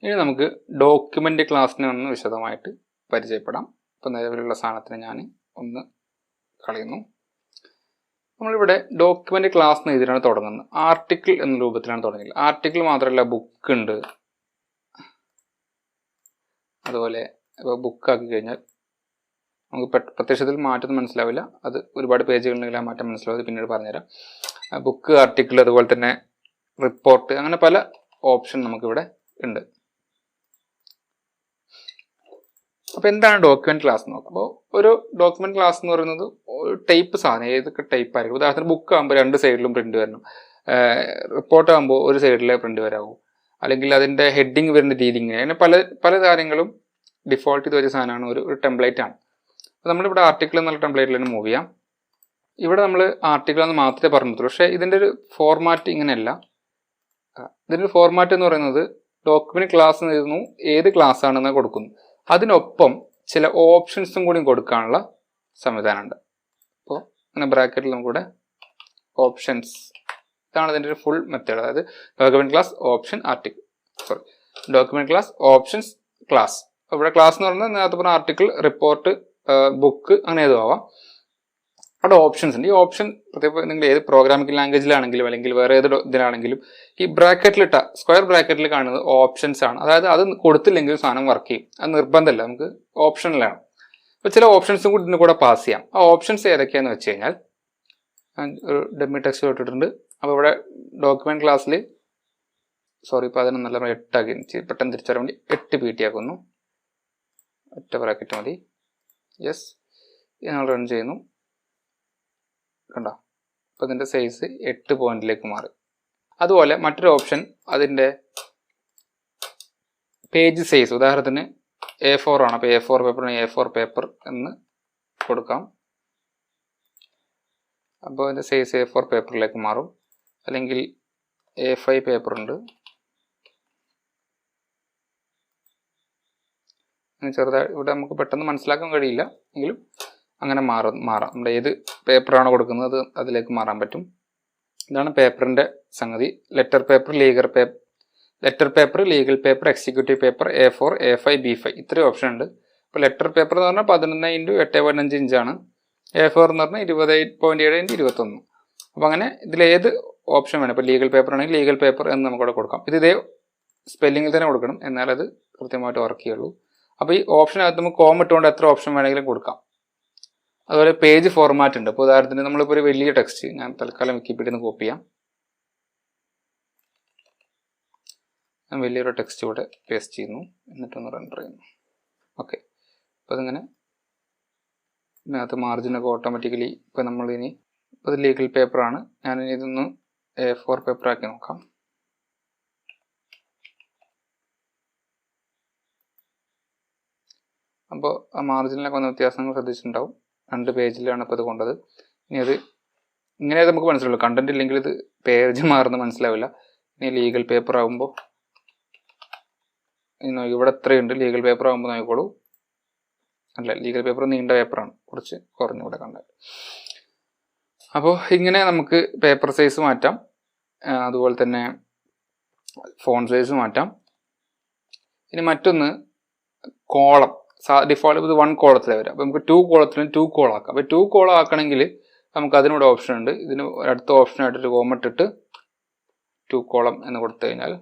ഇനി നമുക്ക് ഡോക്യുമെൻ്റ് ക്ലാസ്സിനെ ഒന്ന് വിശദമായിട്ട് പരിചയപ്പെടാം. ഇപ്പോൾ നിലവിലുള്ള സാധനത്തിന് ഞാൻ ഒന്ന് കളയുന്നു. നമ്മളിവിടെ ഡോക്യുമെൻ്റ് ക്ലാസ് എന്ന് എഴുതിയാണ് തുടങ്ങുന്നത്. ആർട്ടിക്കിൾ എന്ന രൂപത്തിലാണ് തുടങ്ങിയത്. ആർട്ടിക്കിൾ മാത്രമല്ല, ബുക്ക് ഉണ്ട്. അതുപോലെ ഇപ്പോൾ ബുക്കാക്കി കഴിഞ്ഞാൽ നമുക്ക് പ്രത്യക്ഷത്തിൽ മാറ്റം മനസ്സിലാവില്ല. അത് ഒരുപാട് പേജുകളുണ്ടെങ്കിൽ ആ മാറ്റം മനസ്സിലാവും. പിന്നീട് പറഞ്ഞുതരാം. ബുക്ക്, ആർട്ടിക്കിൾ, അതുപോലെ തന്നെ റിപ്പോർട്ട്, അങ്ങനെ പല ഓപ്ഷൻ നമുക്കിവിടെ ഉണ്ട്. അപ്പോൾ എന്താണ് ഡോക്യുമെന്റ് ക്ലാസ് എന്ന് നോക്കാം. അപ്പോൾ ഒരു ഡോക്യുമെന്റ് ക്ലാസ് എന്ന് പറയുന്നത് ഒരു ടൈപ്പ് സാധനം, ഏതൊക്കെ ടൈപ്പ് ആയിരിക്കും. ഉദാഹരണത്തിന് ബുക്ക് ആകുമ്പോൾ രണ്ട് സൈഡിലും പ്രിന്റ് വരണം. റിപ്പോർട്ട് ആകുമ്പോൾ ഒരു സൈഡിലെ പ്രിന്റ് വരാവും. അല്ലെങ്കിൽ അതിൻ്റെ ഹെഡിങ് വരുന്ന രീതി ഇങ്ങനെ, അങ്ങനെ പല പല കാര്യങ്ങളും ഡിഫോൾട്ട് ചെയ്ത് വെച്ച സാധനമാണ്. ഒരു ടെംപ്ലേറ്റ് ആണ്. അപ്പോൾ നമ്മളിവിടെ ആർട്ടിക്കിൾ എന്നുള്ള ടെംപ്ലേറ്റിൽ തന്നെ മൂവ് ചെയ്യാം. ഇവിടെ നമ്മൾ ആർട്ടിക്കിൾ എന്ന് മാത്രമേ പറഞ്ഞിട്ടുള്ളൂ. പക്ഷേ ഇതിൻ്റെ ഒരു ഫോർമാറ്റ് ഇങ്ങനെയല്ല. ഇതിൻ്റെ ഒരു ഫോർമാറ്റ് എന്ന് പറയുന്നത് ഡോക്യുമെന്റ് ക്ലാസ് എന്ന് എഴുതുന്നു, ഏത് ക്ലാസ് ആണെന്ന് കൊടുക്കുന്നു. അതിനൊപ്പം ചില ഓപ്ഷൻസും കൂടി കൊടുക്കാനുള്ള സംവിധാനമുണ്ട്. അപ്പോൾ അങ്ങനെ ബ്രാക്കറ്റിൽ നമുക്കിവിടെ ഓപ്ഷൻസ്, ഇതാണ് ഇതിൻ്റെ ഒരു ഫുൾ മെത്തേഡ്. അതായത് document class option article, document class options class. ഇവിടെ ക്ലാസ് എന്ന് പറയുന്നത് നേരത്തെ പറഞ്ഞ ആർട്ടിക്കിൾ, റിപ്പോർട്ട്, ബുക്ക്, അങ്ങനെ ഏതും ആവാം. അവിടെ ഓപ്ഷൻസ് ഉണ്ട്. ഈ ഓപ്ഷൻ പ്രത്യേകം നിങ്ങൾ ഏത് പ്രോഗ്രാമിംഗ് ലാംഗ്വേജിലാണെങ്കിലും അല്ലെങ്കിൽ വേറെ ഏത് ഇതിലാണെങ്കിലും ഈ ബ്രാക്കറ്റിലിട്ട സ്ക്വയർ ബ്രാക്കറ്റിൽ കാണുന്നത് ഓപ്ഷൻസ് ആണ്. അതായത് അത് കൊടുത്തില്ലെങ്കിൽ സാധനം വർക്ക് ചെയ്യും. അത് നിർബന്ധമല്ല, നമുക്ക് ഓപ്ഷനിലാണ്. അപ്പോൾ ചില ഓപ്ഷൻസും കൂടി ഇതിന് കൂടെ പാസ് ചെയ്യാം. ആ ഓപ്ഷൻസ് ഏതൊക്കെയാണെന്ന് വെച്ച് കഴിഞ്ഞാൽ ഒരു ഡെമ്മി ടെക്സ്റ്റ് ഇട്ടിട്ടുണ്ട്. അപ്പോൾ ഇവിടെ ഡോക്യുമെന്റ് ക്ലാസ്സിൽ ഇപ്പോൾ അതിനൊന്നല്ല, 8 ആക്കി പെട്ടെന്ന് തിരിച്ചറിയാൻ വേണ്ടി 8 PT ആക്കുന്നു. ഒറ്റ ബ്രാക്കറ്റ് മതി. യെസ്, ഞങ്ങൾ റൺ ചെയ്യുന്നു. കണ്ടോ, അപ്പോൾ ഇതിൻ്റെ സൈസ് 8 പോയിന്റിലേക്ക് മാറി. അതുപോലെ മറ്റൊരു ഓപ്ഷൻ അതിൻ്റെ പേജ് സൈസ്, ഉദാഹരണത്തിന് A4 ആണ്. അപ്പോൾ A4 പേപ്പറിന് A4 പേപ്പർ എന്ന് കൊടുക്കാം. അപ്പോൾ അതിൻ്റെ സൈസ് A4 പേപ്പറിലേക്ക് മാറും. അല്ലെങ്കിൽ A5 പേപ്പർ ഉണ്ട്, ചെറുതായി ഇവിടെ നമുക്ക് പെട്ടെന്ന് മനസ്സിലാക്കാൻ കഴിയില്ല എങ്കിലും അങ്ങനെ മാറാം. നമ്മുടെ ഏത് പേപ്പറാണ് കൊടുക്കുന്നത് അതിലേക്ക് മാറാൻ പറ്റും. ഇതാണ് പേപ്പറിൻ്റെ സംഗതി. Letter paper, legal paper, executive paper, A4, A5, B5, ഇത്രയും ഓപ്ഷൻ ഉണ്ട്. ഇപ്പോൾ ലെറ്റർ പേപ്പർ എന്ന് പറഞ്ഞാൽ 11 × 8.15 ഇഞ്ചാണ്. A4 എന്ന് പറഞ്ഞാൽ 28.7 × 21. അപ്പോൾ അങ്ങനെ ഇതിലേത് ഓപ്ഷൻ വേണം. ഇപ്പോൾ ലീഗൽ പേപ്പർ ആണെങ്കിൽ ലീഗൽ പേപ്പർ എന്ന് നമുക്കവിടെ കൊടുക്കാം. ഇതേ സ്പെല്ലിങ്ങിൽ തന്നെ കൊടുക്കണം, എന്നാലത് കൃത്യമായിട്ട് വർക്ക് ചെയ്യുള്ളൂ. അപ്പോൾ ഈ ഓപ്ഷനകത്ത് നമുക്ക് കോം ഇട്ടുകൊണ്ട് എത്ര ഓപ്ഷൻ വേണമെങ്കിലും കൊടുക്കാം. അതുപോലെ പേജ് ഫോർമാറ്റ് ഉണ്ട്. ഇപ്പോൾ ഉദാഹരണത്തിന് നമ്മളിപ്പോൾ ഒരു വലിയ ടെക്സ്റ്റ്, ഞാൻ തൽക്കാലം വിക്കിപീഡിയയിൽ നിന്ന് കോപ്പി ചെയ്യാം. ഞാൻ വലിയൊരു ടെക്സ്റ്റ് ഇവിടെ പേസ്റ്റ് ചെയ്യുന്നു, എന്നിട്ടൊന്ന് റെൻഡർ ചെയ്യുന്നു. ഓക്കെ, അപ്പോൾ അതിങ്ങനെ ഇതിനകത്ത് മാർജിനൊക്കെ ഓട്ടോമാറ്റിക്കലി ഇപ്പോൾ നമ്മളിനി ഇപ്പോൾ ഇത് ലീഗൽ പേപ്പറാണ്. ഞാനിനി ഇതൊന്ന് A4 പേപ്പറാക്കി നോക്കാം. അപ്പോൾ ആ മാർജിനിലൊക്കെ വന്ന വ്യത്യാസങ്ങൾ ശ്രദ്ധിച്ചിട്ടുണ്ടാവും. 2 പേജിലാണ് ഇപ്പോൾ ഇത് കൊണ്ടത്. ഇനി അത് ഇങ്ങനെ നമുക്ക് മനസ്സിലാവുള്ളൂ. കണ്ടന്റ് ഇല്ലെങ്കിൽ ഇത് പേജ് മാറുന്ന മനസ്സിലാവില്ല. ഇനി ലീഗൽ പേപ്പർ ആകുമ്പോൾ ഇവിടെ എത്രയുണ്ട്, ലീഗൽ പേപ്പർ ആകുമ്പോൾ നോക്കിക്കോളൂ. അല്ല, ലീഗൽ പേപ്പർ നീണ്ട പേപ്പറാണ്, കുറച്ച് കുറഞ്ഞുകൂടെ കണ്ടത്. അപ്പോൾ ഇങ്ങനെ നമുക്ക് പേപ്പർ സൈസ് മാറ്റാം. അതുപോലെ തന്നെ ഫോണ്ട് സൈസ് മാറ്റാം. ഇനി മറ്റൊന്ന് കോളം. ഡിഫോൾട്ട് ഇത് 1 കോളത്തിലെ വരാം. അപ്പോൾ നമുക്ക് 2 കോളത്തിന് 2 കോളം ആക്കാം. അപ്പോൾ 2 കോളം ആക്കണമെങ്കിൽ നമുക്ക് അതിനൂടെ ഓപ്ഷൻ ഉണ്ട്. ഇതിന് അടുത്ത ഓപ്ഷനായിട്ടൊരു കോമ ഇട്ടിട്ട് 2 കോളം എന്ന് കൊടുത്തു കഴിഞ്ഞാൽ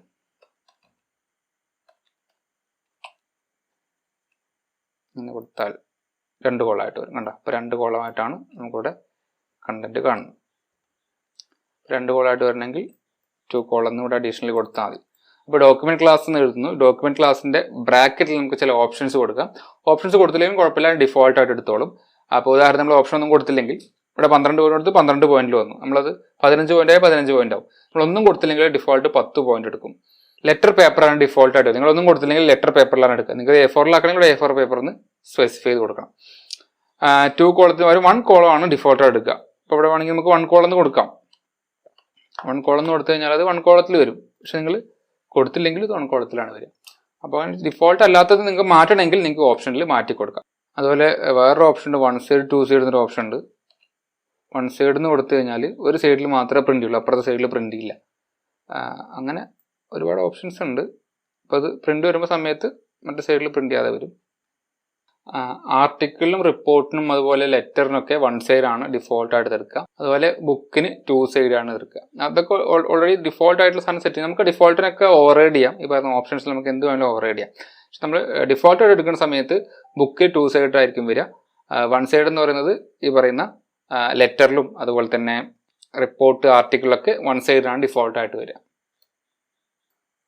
എന്ന് കൊടുത്താൽ 2 കോളമായിട്ട് വരും. കണ്ടോ, അപ്പോൾ 2 കോളമായിട്ടാണ് നമുക്കിവിടെ കണ്ടന്റ് കാണുന്നത്. 2 കോളമായിട്ട് വരണമെങ്കിൽ 2 കോളം എന്ന് ഇവിടെ അഡീഷണലി കൊടുത്താൽ മതി. അപ്പോൾ ഡോക്യുമെന്റ് ക്ലാസ് എന്ന് എഴുതുന്നു. ഡോക്യുമെന്റ് ക്ലാസിന്റെ ബ്രാക്കറ്റിൽ നമുക്ക് ചില ഓപ്ഷൻസ് കൊടുക്കാം. ഓപ്ഷൻസ് കൊടുത്തില്ലെങ്കിലും കുഴപ്പമില്ല, ഡിഫോൾട്ട് ആയിട്ട് എടുത്തോളും. അപ്പോൾ ഉദാഹരണം നമ്മൾ ഓപ്ഷൻ ഒന്നും കൊടുത്തില്ലെങ്കിൽ ഇവിടെ 12 പോയിന്റ് കൊടുത്ത് 12 പോയിന്റിൽ വന്നു. നമ്മളത് 15 പോയിന്റ് ആയി 15 പോയിന്റ് ആവും. നമ്മളൊന്നും കൊടുത്തില്ലെങ്കിൽ ഡിഫോൾട്ട് 10 പോയിന്റ് എടുക്കും. ലെറ്റർ പേപ്പറാണ് ഡിഫോൾട്ട് ആയിട്ട്. നിങ്ങളൊന്നും കൊടുത്തില്ലെങ്കിൽ ലെറ്റർ പേപ്പറിലാണ് എടുക്കുക. നിങ്ങൾക്ക് A4-ലാക്കണമെങ്കിൽ A4 പേപ്പർ എന്ന് സ്പെസിഫൈ ചെയ്ത് കൊടുക്കണം. 2 കോളത്തിന് ഒരു 1 കോളമാണ് ഡിഫോൾട്ട് എടുക്കുക. അപ്പോൾ ഇവിടെ വേണമെങ്കിൽ നമുക്ക് 1 കോളം എന്ന് കൊടുക്കാം. 1 കോളം എന്ന് കൊടുത്തു കഴിഞ്ഞാൽ അത് 1 കോളത്തിൽ വരും. പക്ഷെ നിങ്ങൾ കൊടുത്തില്ലെങ്കിൽ ഇത് 1 കോളത്തിലാണ് വരിക. അപ്പോൾ ഡിഫോൾട്ട് അല്ലാത്തത് നിങ്ങൾക്ക് മാറ്റണമെങ്കിൽ നിങ്ങൾക്ക് ഓപ്ഷനിൽ മാറ്റി കൊടുക്കാം. അതുപോലെ വേറൊരു ഓപ്ഷൻ ഉണ്ട്, 1 സൈഡ് 2 സൈഡ് എന്നൊരു ഓപ്ഷൻ ഉണ്ട്. 1 സൈഡ് എന്ന് കൊടുത്തു കഴിഞ്ഞാൽ ഒരു സൈഡിൽ മാത്രമേ പ്രിന്റ് ഉള്ളൂ, അപ്പുറത്തെ സൈഡിൽ പ്രിന്റ് ഇല്ല. അങ്ങനെ ഒരുപാട് ഓപ്ഷൻസ് ഉണ്ട്. അപ്പോൾ അത് പ്രിൻ്റ് വരുമ്പോൾ സമയത്ത് മറ്റേ സൈഡിൽ പ്രിൻ്റ് ചെയ്യാതെ വരും. ആർട്ടിക്കിളിനും റിപ്പോർട്ടിനും അതുപോലെ ലെറ്ററിനൊക്കെ 1 സൈഡാണ് ഡിഫോൾട്ടായിട്ട് എടുക്കുക. അതുപോലെ ബുക്കിന് 2 സൈഡാണ് എടുക്കുക. അതൊക്കെ ഓൾറെഡി ഡിഫോൾട്ട് ആയിട്ടുള്ള സാധനം സെറ്റ് ചെയ്യാം. നമുക്ക് ഡിഫോൾട്ടിനൊക്കെ ഓവർറൈഡ് ചെയ്യാം. ഈ പറഞ്ഞ ഓപ്ഷൻസിൽ നമുക്ക് എന്ത് വേണമെങ്കിലും ഓവർറൈഡ് ചെയ്യാം. പക്ഷെ നമ്മൾ ഡിഫോൾട്ടായിട്ട് എടുക്കുന്ന സമയത്ത് ബുക്ക് 2 സൈഡായിരിക്കും വരിക. 1 സൈഡ് എന്ന് പറയുന്നത് ഈ പറയുന്ന ലെറ്ററിലും അതുപോലെ തന്നെ റിപ്പോർട്ട് ആർട്ടിക്കിളൊക്കെ 1 സൈഡാണ് ഡിഫോൾട്ടായിട്ട് വരിക.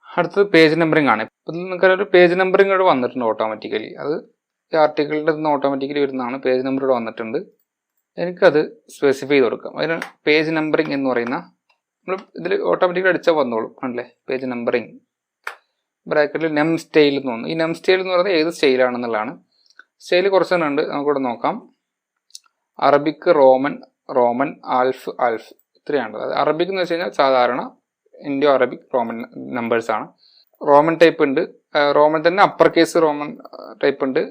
അടുത്തത് പേജ് നമ്പറിംഗ് ആണ്. ഇപ്പം നിങ്ങൾക്കൊരു പേജ് നമ്പറിംഗ് ഇവിടെ വന്നിട്ടുണ്ട് ഓട്ടോമാറ്റിക്കലി. അത് ഈ ആർട്ടിക്കിളിൻ്റെ നിന്ന് ഓട്ടോമാറ്റിക്കലി വരുന്നതാണ്. പേജ് നമ്പർ ഇവിടെ വന്നിട്ടുണ്ട്. എനിക്കത് സ്പെസിഫൈ ചെയ്ത് കൊടുക്കാം. അതിന് പേജ് നമ്പറിംഗ് എന്ന് പറയുന്ന നമ്മൾ ഇതിൽ ഓട്ടോമാറ്റിക്കലി അടിച്ചാൽ വന്നോളും. ആണല്ലേ, പേജ് നമ്പറിംഗ് ബ്രാക്കറ്റിൽ നം സ്റ്റൈൽ എന്ന് തോന്നുന്നു. ഈ നം സ്റ്റൈൽ എന്ന് പറയുന്നത് ഏത് സ്റ്റൈലാണെന്നുള്ളതാണ്. സ്റ്റൈൽ കുറച്ചെണ്ണുണ്ട്, നമുക്കിവിടെ നോക്കാം. അറബിക്, റോമൻ, ആൽഫ് ഇത്രയാണ്. അത് അറബിക് എന്ന് വെച്ച് കഴിഞ്ഞാൽ സാധാരണ ഇൻഡോ അറബിക് റോമൻ നമ്പേഴ്സാണ്. റോമൻ ടൈപ്പ് ഉണ്ട്, റോമൻ തന്നെ അപ്പർ കേസ് റോമൻ ടൈപ്പ് ഉണ്ട്.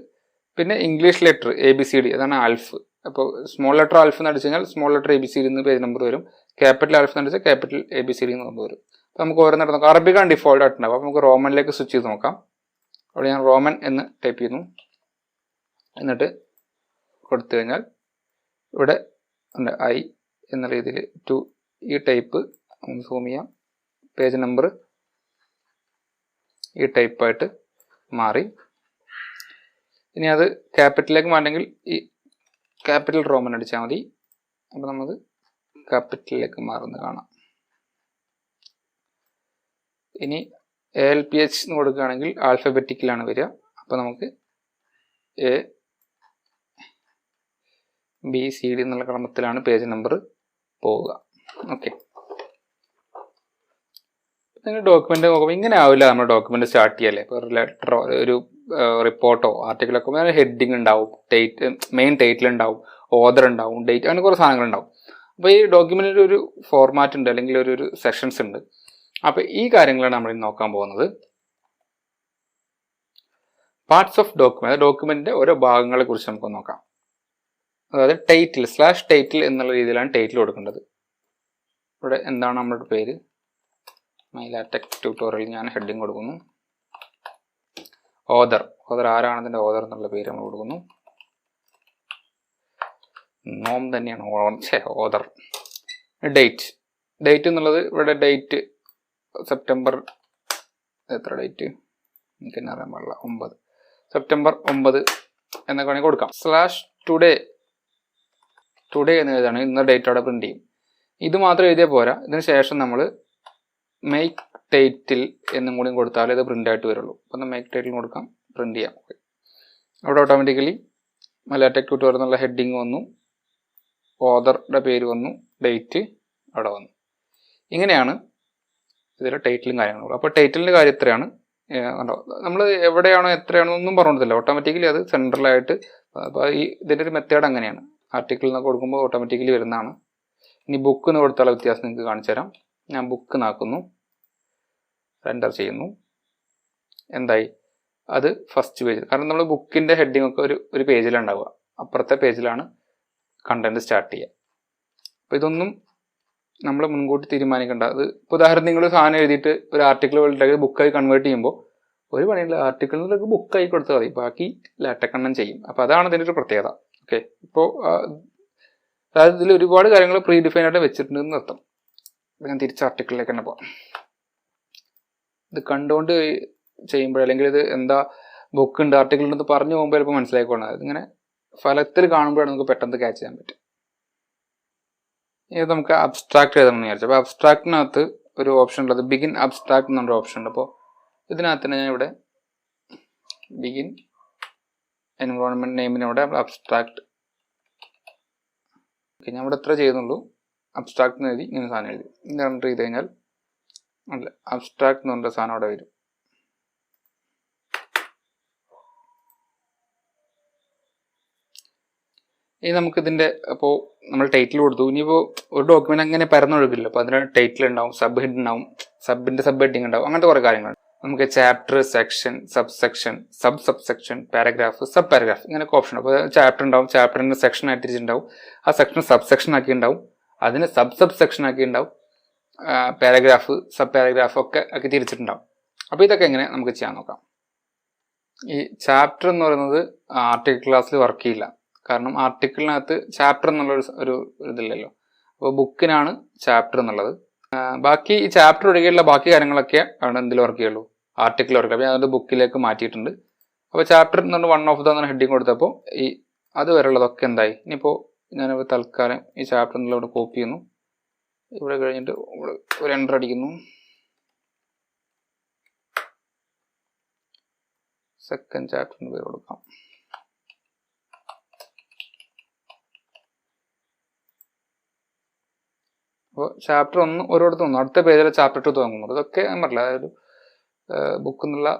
പിന്നെ ഇംഗ്ലീഷ് ലെറ്റർ ABCD, അതാണ് ആൽഫ്. അപ്പോൾ സ്മോൾ ലെറ്റർ ആൽഫ് എന്ന് അടിച്ചു കഴിഞ്ഞാൽ സ്മോൾ ലെറ്റർ ABCD എന്ന് പേജ് നമ്പർ വരും. ക്യാപിറ്റൽ ആൽഫ് എന്ന് അടിച്ചാൽ ക്യാപിറ്റൽ ABCD എന്ന് നമ്പർ വരും. അപ്പോൾ നമുക്ക് ഓരോന്നിട്ട് നോക്കാം. അറബിക്കാണ് ഡിഫോൾട്ട് ആയിട്ടുണ്ടാവും. അപ്പോൾ നമുക്ക് റോമനിലേക്ക് സ്വിച്ച് ചെയ്ത് നോക്കാം. അവിടെ ഞാൻ റോമൻ എന്ന് ടൈപ്പ് ചെയ്യുന്നു. എന്നിട്ട് കൊടുത്തു കഴിഞ്ഞാൽ ഇവിടെ ഉണ്ട് I എന്ന രീതിയിൽ 2 ഈ ടൈപ്പ് നമുക്ക് സൂം ചെയ്യാം. പേജ് നമ്പർ ഈ ടൈപ്പായിട്ട് മാറി. ഇനി അത് ക്യാപിറ്റലിലേക്ക് മാറ്റണമെങ്കിൽ ഈ ക്യാപിറ്റൽ റോമൻ അടിച്ചാൽ മതി. അപ്പോൾ നമുക്ക് ക്യാപിറ്റലിലേക്ക് മാറുന്നത് കാണാം. ഇനി ALPH എന്ന് കൊടുക്കുകയാണെങ്കിൽ ആൽഫബറ്റിക്കിലാണ് വരിക. അപ്പോൾ നമുക്ക് ABCD എന്നുള്ള ക്രമത്തിലാണ് പേജ് നമ്പർ പോവുക. ഓക്കെ, നിങ്ങൾ ഡോക്യുമെന്റ് നോക്കുമ്പോൾ ഇങ്ങനെ ആവില്ല. നമ്മൾ ഡോക്യുമെന്റ് സ്റ്റാർട്ട് ചെയ്യല്ലേ. ഇപ്പോൾ ഒരു ലെറ്ററോ ഒരു റിപ്പോർട്ടോ ആർട്ടിക്കിളൊക്കെ ഹെഡിങ് ഉണ്ടാവും, മെയിൻ ടൈറ്റിൽ ഉണ്ടാവും, ഓദർ ഉണ്ടാവും, ഡേറ്റ്, അങ്ങനെ കുറേ സാധനങ്ങളുണ്ടാവും. അപ്പോൾ ഈ ഡോക്യുമെന്റിൻ്റെ ഒരു ഫോർമാറ്റ് ഉണ്ട്, അല്ലെങ്കിൽ ഒരു സെക്ഷൻസ് ഉണ്ട്. അപ്പോൾ ഈ കാര്യങ്ങളാണ് നമ്മൾ നോക്കാൻ പോകുന്നത്. പാർട്സ് ഓഫ് ഡോക്യുമെന്റ്, ഡോക്യുമെന്റിന്റെ ഓരോ ഭാഗങ്ങളെ കുറിച്ച് നമുക്ക് നോക്കാം. അതായത് ടൈറ്റിൽ എന്നുള്ള രീതിയിലാണ് ടൈറ്റിൽ കൊടുക്കേണ്ടത്. ഇവിടെ എന്താണ് നമ്മുടെ പേര്, മൈ ലാറ്റക്സ് ട്യൂട്ടോറിയൽ ഞാൻ ഹെഡിങ് കൊടുക്കുന്നു. ഓദർ ആരാണെന്നതിൻ്റെ ഓദർ എന്നുള്ള പേര് നമ്മൾ കൊടുക്കുന്നു. നോം തന്നെയാണ് ഓദർ. ഡേറ്റ് എന്നുള്ളത് ഇവിടെ ഡേറ്റ് സെപ്റ്റംബർ, എത്ര ഡേറ്റ് എനിക്ക് തന്നെ അറിയാൻ പാടില്ല, 9 സെപ്റ്റംബർ 9 എന്നൊക്കെ വേണമെങ്കിൽ കൊടുക്കാം. ടുഡേ എന്ന് എഴുതാണ്, ഇന്ന ഡേറ്റ് അവിടെ പ്രിന്റ് ചെയ്യും. ഇത് മാത്രം എഴുതിയാൽ പോരാ, ഇതിന് ശേഷം നമ്മൾ മേക്ക് ടൈറ്റിൽ എന്നും കൂടി കൊടുത്താൽ ഇത് പ്രിൻ്റ് ആയിട്ട് വരുള്ളൂ. അപ്പം മേക്ക് ടൈറ്റിൽ കൊടുക്കാം, പ്രിന്റ് ചെയ്യാം. അവിടെ ഓട്ടോമാറ്റിക്കലി ലാറ്റക്സ് ട്യൂട്ടോറിയൽ എന്നുള്ള ഹെഡിങ് വന്നു, ഓദറുടെ പേര് വന്നു, ഡേറ്റ് അവിടെ വന്നു. ഇങ്ങനെയാണ് ഇതിലെ ടൈറ്റിലും കാര്യങ്ങളും. അപ്പോൾ ടൈറ്റിലിൻ്റെ കാര്യം എത്രയാണ് നമ്മൾ എവിടെയാണോ എത്രയാണോ ഒന്നും പറഞ്ഞിട്ടില്ല, ഓട്ടോമാറ്റിക്കലി അത് സെൻട്രലായിട്ട്. അപ്പോൾ ഇതിൻ്റെ ഒരു മെത്തേഡ് അങ്ങനെയാണ്. ആർട്ടിക്കിൾ എന്നൊക്കെ കൊടുക്കുമ്പോൾ ഓട്ടോമാറ്റിക്കലി വരുന്നതാണ്. ഇനി ബുക്ക് എന്ന് കൊടുത്താലുള്ള വ്യത്യാസം നിങ്ങൾക്ക് കാണിച്ചു തരാം. ഞാൻ ബുക്ക് നാക്കുന്നു, റെൻഡർ ചെയ്യുന്നു. എന്തായി, അത് ഫസ്റ്റ് പേജിൽ. കാരണം നമ്മൾ ബുക്കിൻ്റെ ഹെഡിങ് ഒക്കെ ഒരു പേജിലുണ്ടാവുക, അപ്പുറത്തെ പേജിലാണ് കണ്ടന്റ് സ്റ്റാർട്ട് ചെയ്യുക. അപ്പോൾ ഇതൊന്നും നമ്മൾ മുൻകൂട്ടി തീരുമാനിക്കേണ്ട. അത് ഇപ്പോൾ ഉദാഹരണം നിങ്ങൾ സാധനം എഴുതിയിട്ട് ഒരു ആർട്ടിക്കിൾ ഉണ്ടാക്കി ബുക്കായി കൺവേർട്ട് ചെയ്യുമ്പോൾ ഒരു പണിയില്ല, ആർട്ടിക്കിളിലേക്ക് ബുക്കായി കൊടുത്താൽ മതി, ബാക്കി ലാറ്റക്സ് കണ്ടന്റ് ചെയ്യും. അപ്പോൾ അതാണ് ഇതിൻ്റെ ഒരു പ്രത്യേകത. ഓക്കെ, ഇപ്പോൾ അതായത് ഇതിൽ ഒരുപാട് കാര്യങ്ങൾ പ്രീ ഡിഫൈൻ ആയിട്ട് വെച്ചിട്ടുണ്ടെന്ന് അർത്ഥം. ഞാൻ തിരിച്ച് ആർട്ടിക്കിളിലേക്ക് തന്നെ പോകാം. ഇത് കണ്ടുകൊണ്ട് ചെയ്യുമ്പോൾ, അല്ലെങ്കിൽ ഇത് എന്താ ബുക്ക് ഉണ്ട് ആർട്ടിക്കിൾ ഉണ്ടെന്ന് പറഞ്ഞു പോകുമ്പോൾ ചിലപ്പോൾ മനസ്സിലായിക്കോണം. ഇതിങ്ങനെ ഫലത്തിൽ കാണുമ്പോഴാണ് നമുക്ക് പെട്ടെന്ന് ക്യാച്ച് ചെയ്യാൻ പറ്റും. ഇത് നമുക്ക് അബ്സ്ട്രാക്ട് ചെയ്തെന്ന് വിചാരിച്ചു. അപ്പോൾ അബ്സ്ട്രാക്റ്റിനകത്ത് ഒരു ഓപ്ഷൻ ഉള്ളത് ബിഗിൻ അബ്സ്ട്രാക്ട് എന്നൊരു ഓപ്ഷൻ ഉണ്ട്. അപ്പോൾ ഇതിനകത്ത് തന്നെ ഞാൻ ഇവിടെ ബിഗിൻ എൻവയോൺമെന്റ് നെയിമിനോടെ അബ്സ്ട്രാക്ട്, ഞാൻ ഇവിടെ എത്ര ചെയ്യുന്നുള്ളൂ, അബ്സ്ട്രാക്ട് എന്ന് എഴുതി ഇങ്ങനെ സാധനം എഴുതി എൻ്റർ ചെയ്ത് കഴിഞ്ഞാൽ അല്ല അബ്സ്ട്രാക്ട് എന്ന് പറഞ്ഞ സാധനം അവിടെ വരും. ഇനി നമുക്കിതിൻ്റെ അപ്പോൾ നമ്മൾ ടൈറ്റിൽ കൊടുത്തു. ഇനിയിപ്പോൾ ഒരു ഡോക്യുമെന്റ് അങ്ങനെ പരന്നൊഴുകില്ല. അപ്പോൾ അതിന് ടൈറ്റിൽ ഉണ്ടാവും, സബ് ഹെഡ് ഉണ്ടാവും, സബ് ഹെഡിങ് ഉണ്ടാവും, അങ്ങനത്തെ കുറേ കാര്യങ്ങളുണ്ട്. നമുക്ക് chapter, section, sub section, paragraph, sub paragraph, ഇങ്ങനെയൊക്കെ ഓപ്ഷൻ ഉണ്ട്. അപ്പോൾ ചാപ്റ്റർ ഉണ്ടാവും, ചാപ്റ്ററിന് സെക്ഷൻ ആയിട്ട് തിരിച്ചിട്ടുണ്ടാവും, ആ സെക്ഷൻ സബ് സെക്ഷൻ ആക്കി ഉണ്ടാവും, അതിന് സബ് സെക്ഷൻ ആക്കി ഉണ്ടാവും, പാരഗ്രാഫ്, സബ് പാരഗ്രാഫ് ഒക്കെ ആക്കി തിരിച്ചിട്ടുണ്ടാവും. അപ്പോൾ ഇതൊക്കെ എങ്ങനെ നമുക്ക് ചെയ്യാൻ നോക്കാം. ഈ ചാപ്റ്റർ എന്ന് പറയുന്നത് ആർട്ടിക്കിൾ ക്ലാസ്സിൽ വർക്ക് ചെയ്യില്ല. കാരണം ആർട്ടിക്കിളിനകത്ത് ചാപ്റ്റർ എന്നുള്ള ഒരു ഇതില്ലല്ലോ. അപ്പോൾ ബുക്കിനാണ് ചാപ്റ്റർ എന്നുള്ളത്. ബാക്കി ഈ ചാപ്റ്റർ ഒഴികെയുള്ള ബാക്കി കാര്യങ്ങളൊക്കെ ആണ് എന്തിൽ വർക്ക് ചെയ്യുള്ളൂ, ആർട്ടിക്കിൾ വർക്ക്. അപ്പോൾ ഞാനത് ബുക്കിലേക്ക് മാറ്റിയിട്ടുണ്ട്. അപ്പോൾ ചാപ്റ്റർ എന്ന് പറഞ്ഞാൽ 1 ഓഫ് ദ ഹെഡിങ് കൊടുത്തപ്പോൾ ഈ അത് വരെയുള്ളതൊക്കെ എന്തായി. ഇനിയിപ്പോൾ ഞാനിപ്പോൾ തൽക്കാലം ഈ ചാപ്റ്റർ എന്നുള്ള ഇവിടെ കോപ്പി ചെയ്യുന്നു. ഇവിടെ കഴിഞ്ഞിട്ട് ഇവിടെ ഒരു എൻ്റർ അടിക്കുന്നു. സെക്കൻഡ് ചാപ്റ്ററിന് പേര് കൊടുക്കാം. അപ്പോൾ ചാപ്റ്റർ 1 ഓരോടത്ത് വന്നു. അടുത്ത പേജിലെ ചാപ്റ്റർ 2 തുടങ്ങുന്നു. ഇതൊക്കെ ഞാൻ പറഞ്ഞില്ല, അതൊരു ബുക്ക് എന്നുള്ള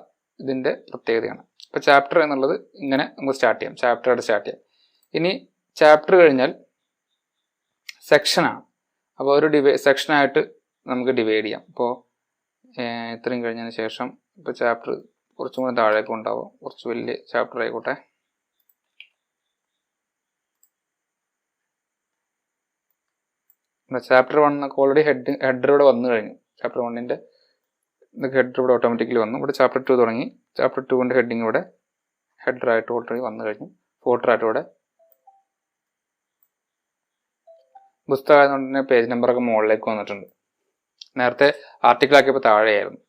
ഇതിൻ്റെ പ്രത്യേകതയാണ്. അപ്പോൾ ചാപ്റ്റർ എന്നുള്ളത് ഇങ്ങനെ നമുക്ക് സ്റ്റാർട്ട് ചെയ്യാം, ചാപ്റ്ററായിട്ട് സ്റ്റാർട്ട് ചെയ്യാം. ഇനി ചാപ്റ്റർ കഴിഞ്ഞാൽ സെക്ഷനാണ്. അപ്പോൾ ഒരു സെക്ഷനായിട്ട് നമുക്ക് ഡിവൈഡ് ചെയ്യാം. ഇപ്പോൾ ഇത്രയും കഴിഞ്ഞതിന് ശേഷം ഇപ്പോൾ ചാപ്റ്റർ കുറച്ചും കൂടി താഴേക്ക് ഉണ്ടാവും, കുറച്ച് വലിയ ചാപ്റ്റർ ആയിക്കോട്ടെ. ചാപ്റ്റർ 1 ഓൾറെഡി ഹെഡർ ഇവിടെ വന്നു കഴിഞ്ഞു. ചാപ്റ്റർ 1ൻ്റെ ഹെഡർ ഇവിടെ ഓട്ടോമാറ്റിക്കലി വന്നു. ഇവിടെ ചാപ്റ്റർ 2 തുടങ്ങി. ചാപ്റ്റർ 2ൻ്റെ ഹെഡിങ് ഇവിടെ ഹെഡറായിട്ട് ഓൾറെഡി വന്നു കഴിഞ്ഞു. ഫോട്ടറായിട്ട് ഇവിടെ പുസ്തകം ആയതുകൊണ്ട് തന്നെ പേജ് നമ്പറൊക്കെ മുകളിലേക്ക് വന്നിട്ടുണ്ട്. നേരത്തെ ആർട്ടിക്കിൾ ആക്കിയപ്പോൾ താഴെയായിരുന്നു.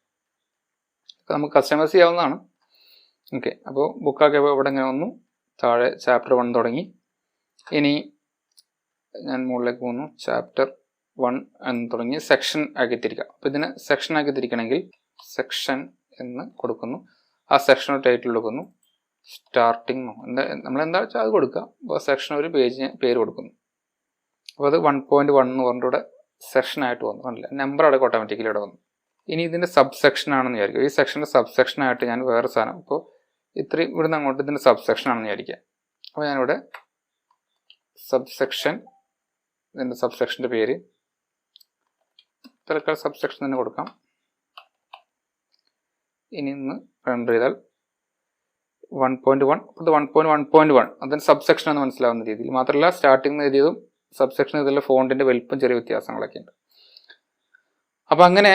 നമുക്ക് കസ്റ്റമൈസ് ചെയ്യാവുന്നതാണ്. ഓക്കെ, അപ്പോൾ ബുക്കാക്കിയപ്പോൾ ഇവിടെ ഇങ്ങനെ വന്നു, താഴെ ചാപ്റ്റർ 1 തുടങ്ങി. ഇനി ഞാൻ മുകളിലേക്ക് പോകുന്നു. ചാപ്റ്റർ 1 എന്ന് തുടങ്ങി സെക്ഷൻ ആക്കി തിരിക്കാം. അപ്പോൾ ഇതിനെ സെക്ഷൻ ആക്കി തിരിക്കണമെങ്കിൽ സെക്ഷൻ എന്ന് കൊടുക്കുന്നു. ആ സെക്ഷനൊരു ടൈറ്റിൽ കൊടുക്കുന്നു. സ്റ്റാർട്ടിങ് നമ്മളെന്താ വെച്ചാൽ അത് കൊടുക്കുക. അപ്പോൾ സെക്ഷൻ ഒരു പേര് കൊടുക്കുന്നു. അപ്പോൾ അത് 1.1 എന്ന് പറഞ്ഞിട്ട് ഇവിടെ സെക്ഷനായിട്ട് വന്നു. കണ്ടില്ല, നമ്പർ അവിടെ ഓട്ടോമാറ്റിക്കലി ഇവിടെ വന്നു. ഇനി ഇതിൻ്റെ സബ് സെക്ഷൻ ആണെന്ന് വിചാരിക്കുക. ഈ സെക്ഷൻ്റെ സബ് സെക്ഷനായിട്ട് ഞാൻ വേറെ സാധനം, ഇപ്പോൾ ഇത്രയും ഇവിടുന്ന് അങ്ങോട്ട് ഇതിൻ്റെ സബ് സെക്ഷൻ ആണെന്ന് വിചാരിക്കുക. അപ്പോൾ ഞാനിവിടെ സബ് സെക്ഷൻ, ഇതിൻ്റെ സബ് സെക്ഷൻ്റെ പേര് തൽക്കാലം സബ് സെക്ഷൻ തന്നെ കൊടുക്കാം. ഇനി ഇന്ന് റെൻഡർ ചെയ്താൽ 1.1, ഇത് 1.1.1 അതിന് സബ് സെക്ഷൻ എന്ന് മനസ്സിലാവുന്ന രീതിയിൽ. മാത്രമല്ല സ്റ്റാർട്ടിങ് എഴുതിയതും സബ് സെക്ഷൻ എഴുതിയുള്ള ഫോണ്ടിൻ്റെ വലിപ്പം ചെറിയ വ്യത്യാസങ്ങളൊക്കെ ഉണ്ട്. അപ്പം അങ്ങനെ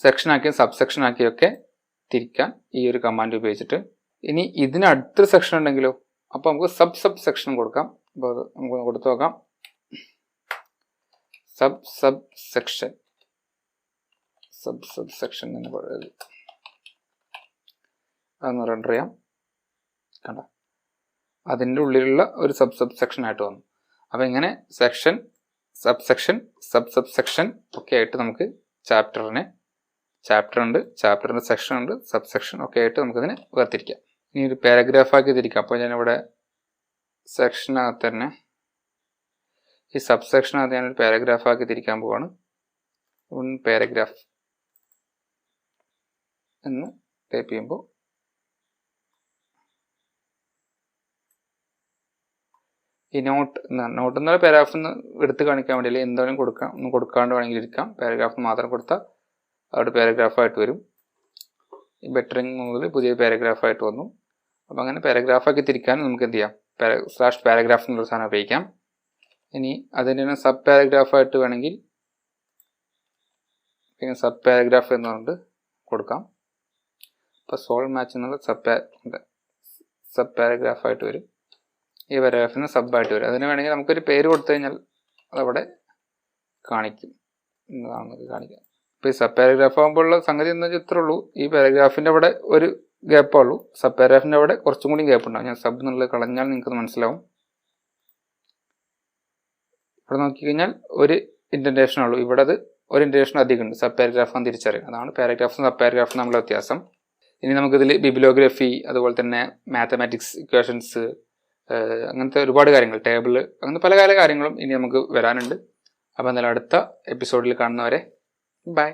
സെക്ഷനാക്കിയും സബ് സെക്ഷനാക്കിയൊക്കെ തിരിക്കാൻ ഈ ഒരു കമാൻഡ് ഉപയോഗിച്ചിട്ട്. ഇനി ഇതിന് അടുത്തൊരു സെക്ഷൻ ഉണ്ടെങ്കിലോ, അപ്പോൾ നമുക്ക് സബ് സെക്ഷൻ കൊടുക്കാം. അപ്പോൾ അത് നമുക്ക് കൊടുത്തു നോക്കാം. സബ് സെക്ഷൻ എന്ന് പറയുന്നത് അതൊന്ന് റെൻഡർ ചെയ്യാം. കണ്ട, അതിൻ്റെ ഉള്ളിലുള്ള ഒരു സബ് സെക്ഷൻ ആയിട്ട് വന്നു. അപ്പോൾ ഇങ്ങനെ സെക്ഷൻ, സബ് സെക്ഷൻ ഒക്കെ ആയിട്ട് നമുക്ക് ചാപ്റ്റർ ഉണ്ട്, ചാപ്റ്ററിൻ്റെ സെക്ഷൻ ഉണ്ട്, സബ് സെക്ഷൻ ഒക്കെ ആയിട്ട് നമുക്കിതിനെ വേർതിരിക്കാം. ഇനി ഒരു പാരഗ്രാഫാക്കി തിരിക്കാം. അപ്പോൾ ഞാനിവിടെ സെക്ഷനകത്ത് തന്നെ ഈ സബ് സെക്ഷനകത്ത് ഞാനൊരു പാരഗ്രാഫാക്കി തിരിക്കാൻ പോവാണ്. പാരഗ്രാഫ് എന്ന് ടൈപ്പ് ചെയ്യുമ്പോൾ ഈ നോട്ട് എന്നാൽ പാരഗ്രാഫ് എന്ന് എടുത്ത് കാണിക്കാൻ വേണ്ടി, അല്ലെങ്കിൽ എന്തായാലും കൊടുക്കാണ്ട് വേണമെങ്കിൽ ഇരിക്കാം. പാരഗ്രാഫ് മാത്രം കൊടുത്താൽ അവിടെ പാരഗ്രാഫായിട്ട് വരും. ഈ ബെറ്ററിങ് മുതൽ പുതിയ പാരഗ്രാഫായിട്ട് വന്നു. അപ്പം അങ്ങനെ പാരഗ്രാഫാക്കി തിരിക്കാൻ നമുക്ക് എന്ത് ചെയ്യാം, /പാരഗ്രാഫ് എന്നുള്ള സാധനം ഉപയോഗിക്കാം. ഇനി അതിന് തന്നെ സബ് പാരഗ്രാഫായിട്ട് വേണമെങ്കിൽ പിന്നെ സബ് പാരഗ്രാഫ് എന്ന് പറഞ്ഞിട്ട് കൊടുക്കാം. അപ്പോൾ സോൾ മാച്ച് എന്നുള്ള സബ് പാരഗ്രാഫായിട്ട് വരും. ഈ പാരഗ്രാഫിന് സബ്ബായിട്ട് വരും. അതിന് വേണമെങ്കിൽ നമുക്കൊരു പേര് കൊടുത്തു കഴിഞ്ഞാൽ അതവിടെ കാണിക്കും എന്നതാണ് കാണിക്കുക. ഇപ്പോൾ ഈ സബ് പാരഗ്രാഫ് ആകുമ്പോഴുള്ള സംഗതി എന്താ വെച്ചാൽ ഇത്രേ ഉള്ളൂ. ഈ പാരഗ്രാഫിൻ്റെ അവിടെ ഒരു ഗ്യാപ്പേ ഉള്ളൂ, സബ് പാരഗ്രാഫിൻ്റെ അവിടെ കുറച്ചും കൂടി ഗ്യാപ്പ് ഉണ്ടാവും. ഞാൻ സബ് എന്നുള്ളത് കളഞ്ഞാൽ നിങ്ങൾക്ക് മനസ്സിലാവും. ഇവിടെ നോക്കിക്കഴിഞ്ഞാൽ ഒരു ഇൻഡൻറ്റേഷൻ ഉള്ളൂ, ഇവിടെ അത് ഒരു ഇൻഡൻറ്റേഷൻ അധികം ഉണ്ട്. സബ് പാരഗ്രാഫ് എന്ന് തിരിച്ചറിയാം. അതാണ് പാരഗ്രാഫും സബ് പാരഗ്രാഫും തമ്മിലുള്ള വ്യത്യാസം. ഇനി നമുക്കിതിൽ ബിബ്ലിയോഗ്രഫി, അതുപോലെ തന്നെ മാത്തമാറ്റിക്സ് ഇക്വേഷൻസ്, അങ്ങനത്തെ ഒരുപാട് കാര്യങ്ങൾ, ടേബിൾ, അങ്ങനെ പല കാര്യങ്ങളും ഇനി നമുക്ക് വരാനുണ്ട്. അപ്പോൾ എന്തായാലും അടുത്ത എപ്പിസോഡിൽ കാണുന്നവരെ ബൈ.